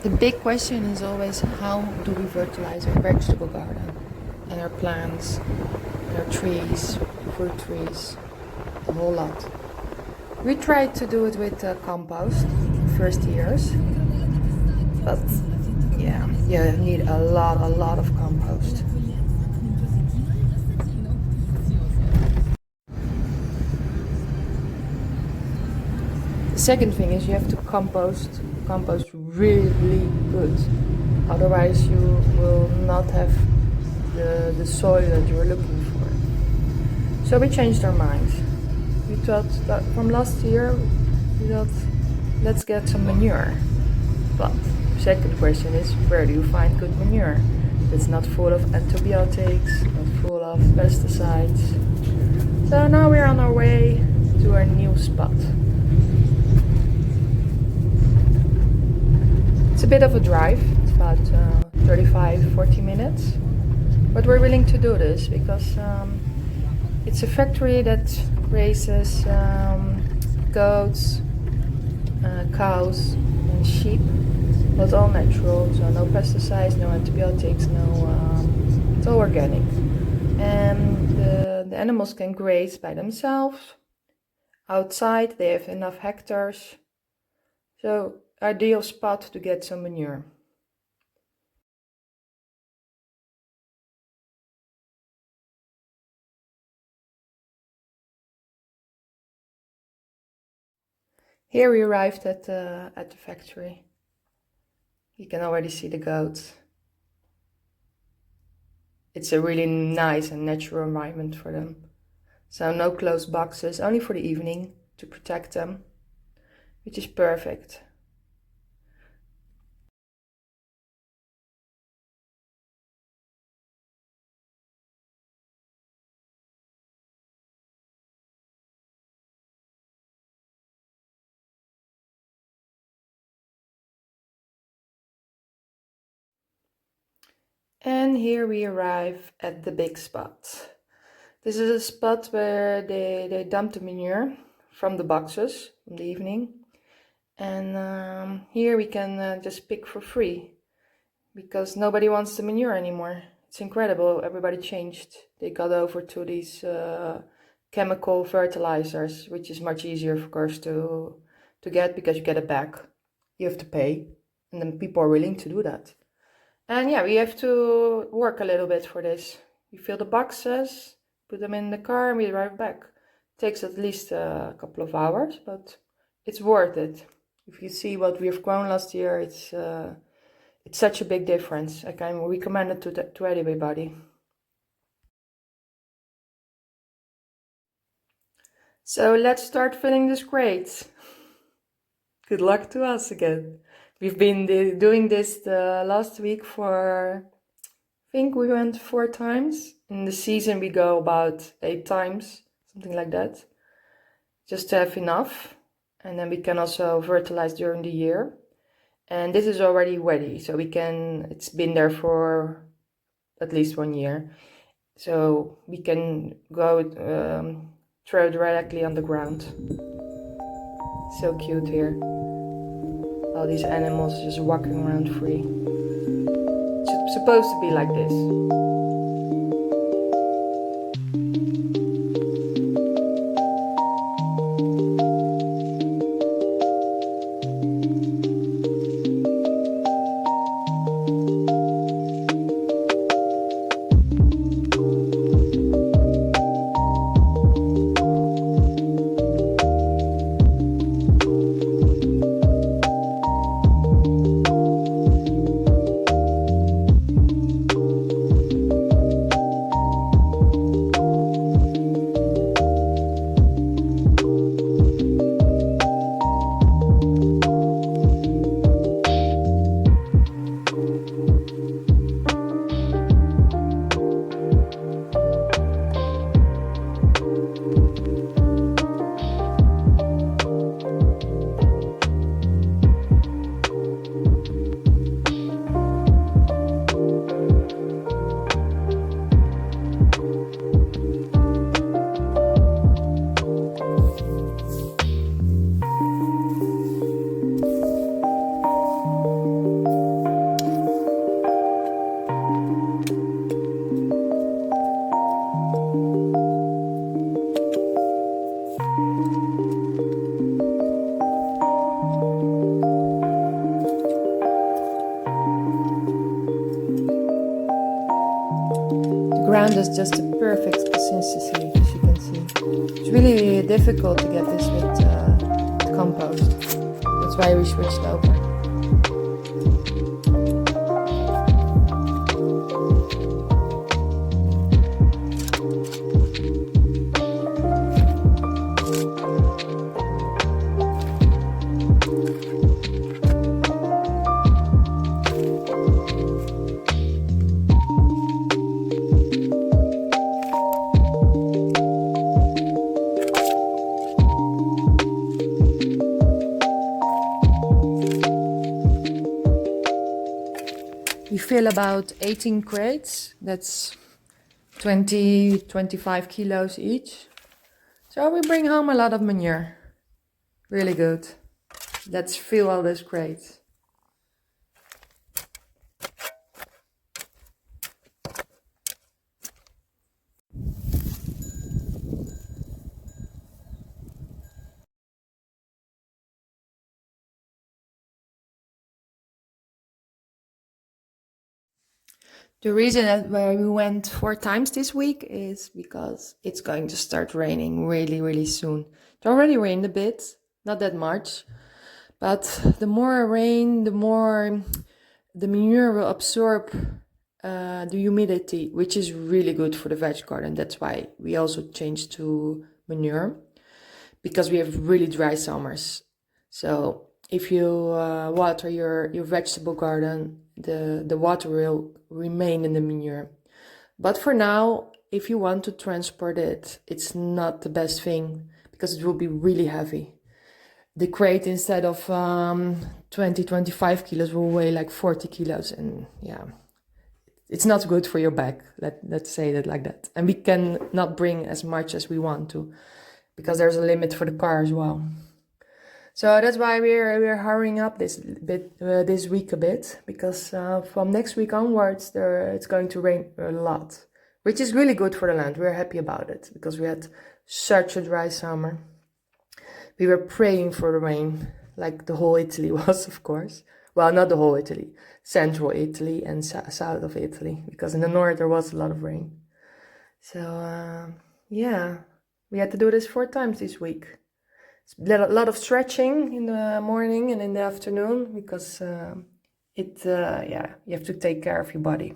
The big question is always, how do we fertilize our vegetable garden and our plants, and our trees, fruit trees, a whole lot. We tried to do it with compost first years, but yeah, you need a lot of compost. The second thing is you have to compost really good, otherwise you will not have the soil that you are looking for. So we changed our minds. We thought that from last year, we thought, let's get some manure. But second question is, where do you find good manure? It's not full of antibiotics, not full of pesticides. So now we're on our way to our new spot. It's a bit of a drive, it's about 35-40 minutes, but we're willing to do this because it's a factory that raises goats, cows and sheep, but all natural, so no pesticides, no antibiotics, it's all organic. And the animals can graze by themselves outside. They have enough hectares, so ideal spot to get some manure. Here we arrived at the factory. You can already see the goats. It's a really nice and natural environment for them. So no closed boxes, only for the evening to protect them, which is perfect. And here we arrive at the big spot. This is a spot where they dump the manure from the boxes in the evening. And here we can just pick for free, because nobody wants the manure anymore. It's incredible, everybody changed. They got over to these chemical fertilizers, which is much easier, of course, to get, because you get it back. You have to pay, and then people are willing to do that. And yeah, we have to work a little bit for this. We fill the boxes, put them in the car, and we drive back. It takes at least a couple of hours, but it's worth it. If you see what we've grown last year, it's such a big difference. I can recommend it to everybody. So let's start filling this crate. Good luck to us again. We've been doing this the last week for, I think we went 4 times. In the season we go about 8 times, something like that, just to have enough. And then we can also fertilize during the year. And this is already ready, so it's been there for at least 1 year. So we can go throw directly on the ground. So cute here. All these animals just walking around free. It's supposed to be like this. ground is just the perfect consistency, as you can see. It's really difficult to get this with compost. That's why we switched over. We fill about 18 crates. That's 25 kilos each. So we bring home a lot of manure. Really good. Let's fill all those crates. The reason that why we went 4 times this week is because it's going to start raining really, really soon. It already rained a bit, not that much, but the more rain, the more the manure will absorb the humidity, which is really good for the veg garden. That's why we also changed to manure, because we have really dry summers. So if you water your vegetable garden, the water will remain in the manure. But for now, if you want to transport it, it's not the best thing because it will be really heavy. The crate, instead of 25 kilos, will weigh like 40 kilos. And yeah, it's not good for your back. Let's say that like that. And we can not bring as much as we want to, because there's a limit for the car as well. So that's why we're hurrying up this week a bit, because from next week onwards it's going to rain a lot, which is really good for the land. We're happy about it because we had such a dry summer. We were praying for the rain, like the whole Italy was, of course. Well, not the whole Italy, central Italy and south of Italy, because in the north there was a lot of rain. So yeah, we had to do this 4 times this week. A lot of stretching in the morning and in the afternoon, because you have to take care of your body.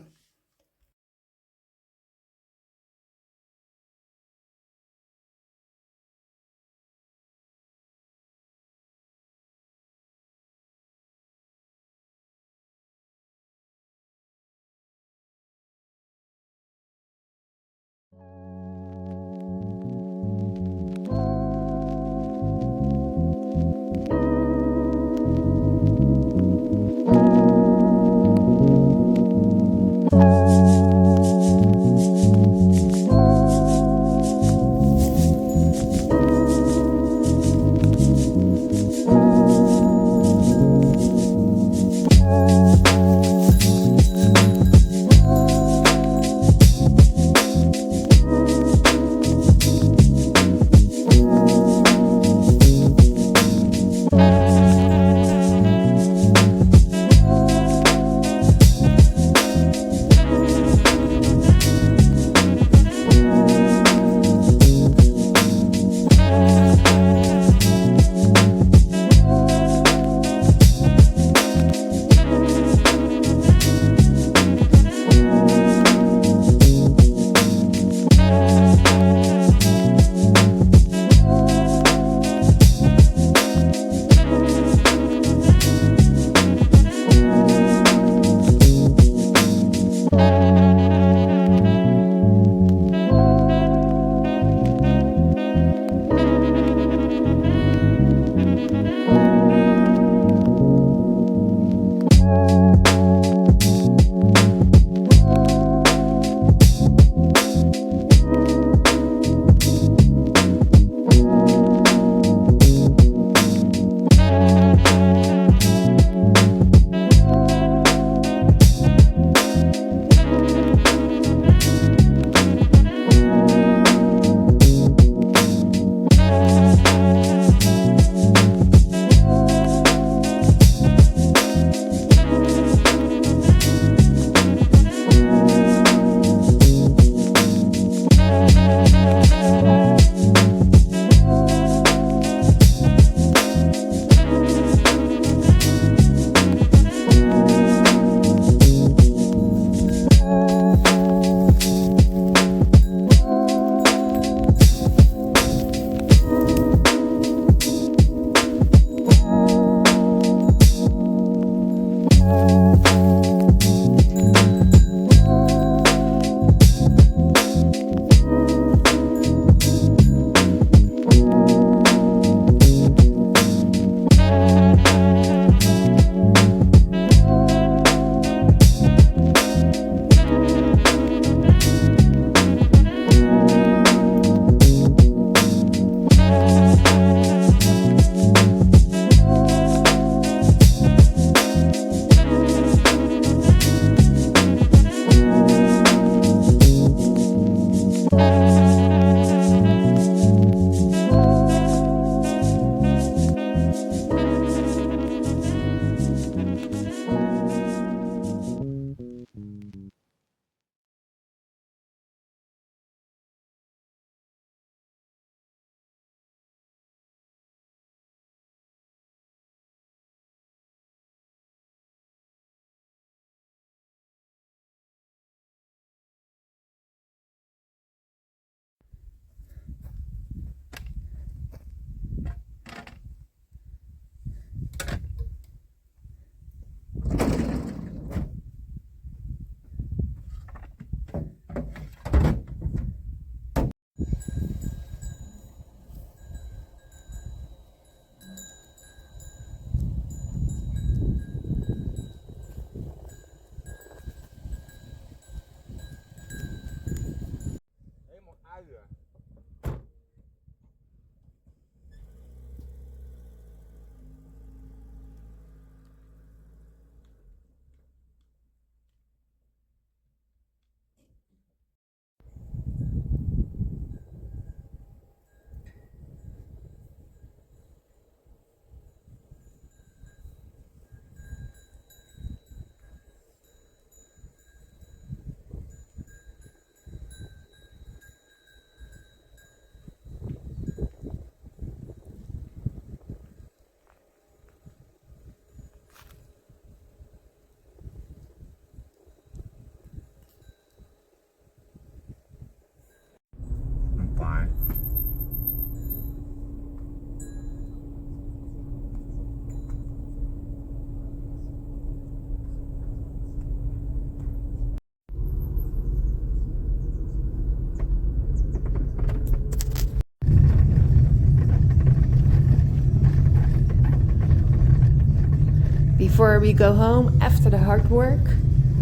Before we go home after the hard work,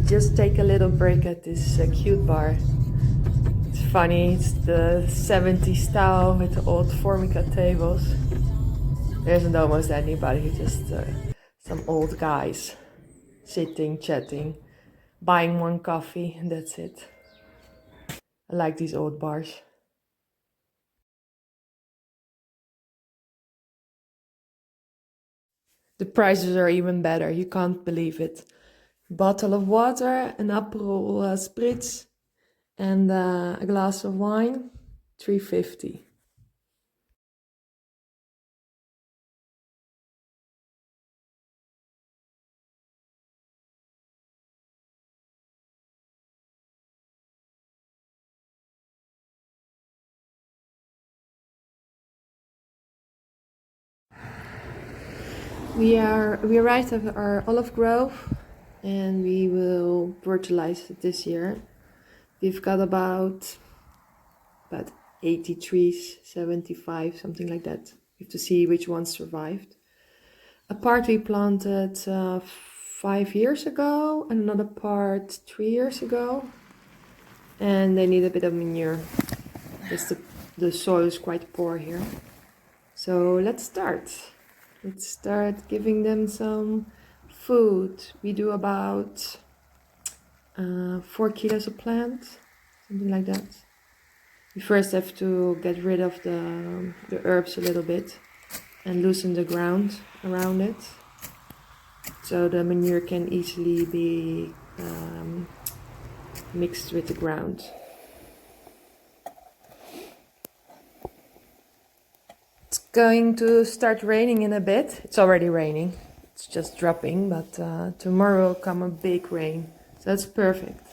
just take a little break at this cute bar. It's funny, it's the 70s style with the old Formica tables. There isn't almost anybody, just some old guys sitting, chatting, buying one coffee, and that's it. I like these old bars. The prices are even better, you can't believe it. Bottle of water, an Aperol Spritz, and a glass of wine, $3.50. We arrived at our olive grove and we will fertilize it this year. We've got about 80 trees, 75, something like that. We have to see which ones survived. A part we planted 5 years ago and another part 3 years ago. And they need a bit of manure. The soil is quite poor here. So let's start. Let's start giving them some food. We do about 4 kilos a plant, something like that. We first have to get rid of the herbs a little bit and loosen the ground around it, so the manure can easily be mixed with the ground. It's going to start raining in a bit. It's already raining. It's just dropping, but tomorrow will come a big rain. So that's perfect.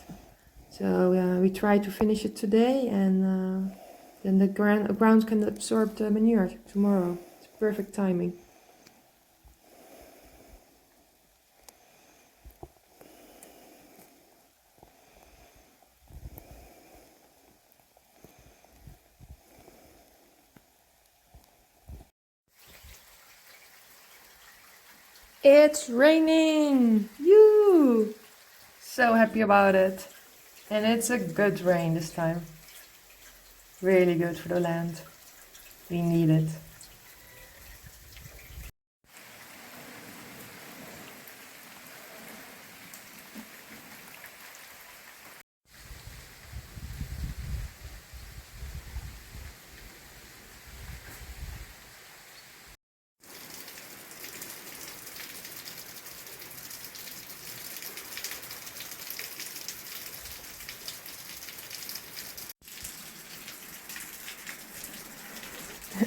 So we try to finish it today, and then the ground can absorb the manure tomorrow. It's perfect timing. It's raining! You! So happy about it. And it's a good rain this time. Really good for the land. We need it.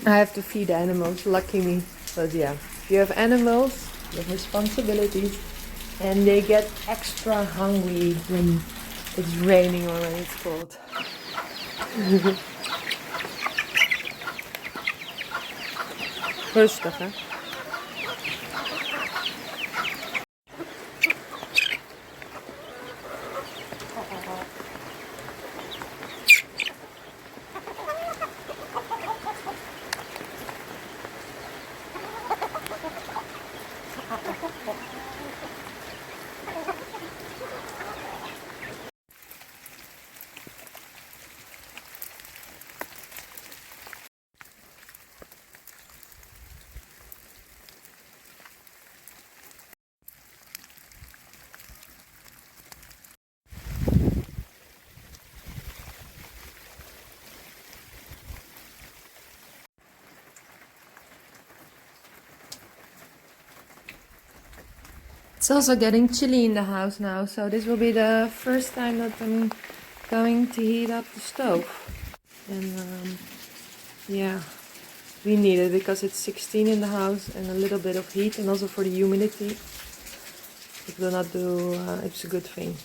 I have to feed animals, lucky me. But yeah, if you have animals, you have responsibilities, and they get extra hungry when it's raining or when it's cold. Rustig, hè? It's also getting chilly in the house now, so this will be the first time that I'm going to heat up the stove. And yeah, we need it because it's 16 in the house and a little bit of heat, and also for the humidity. It will not do, it's a good thing.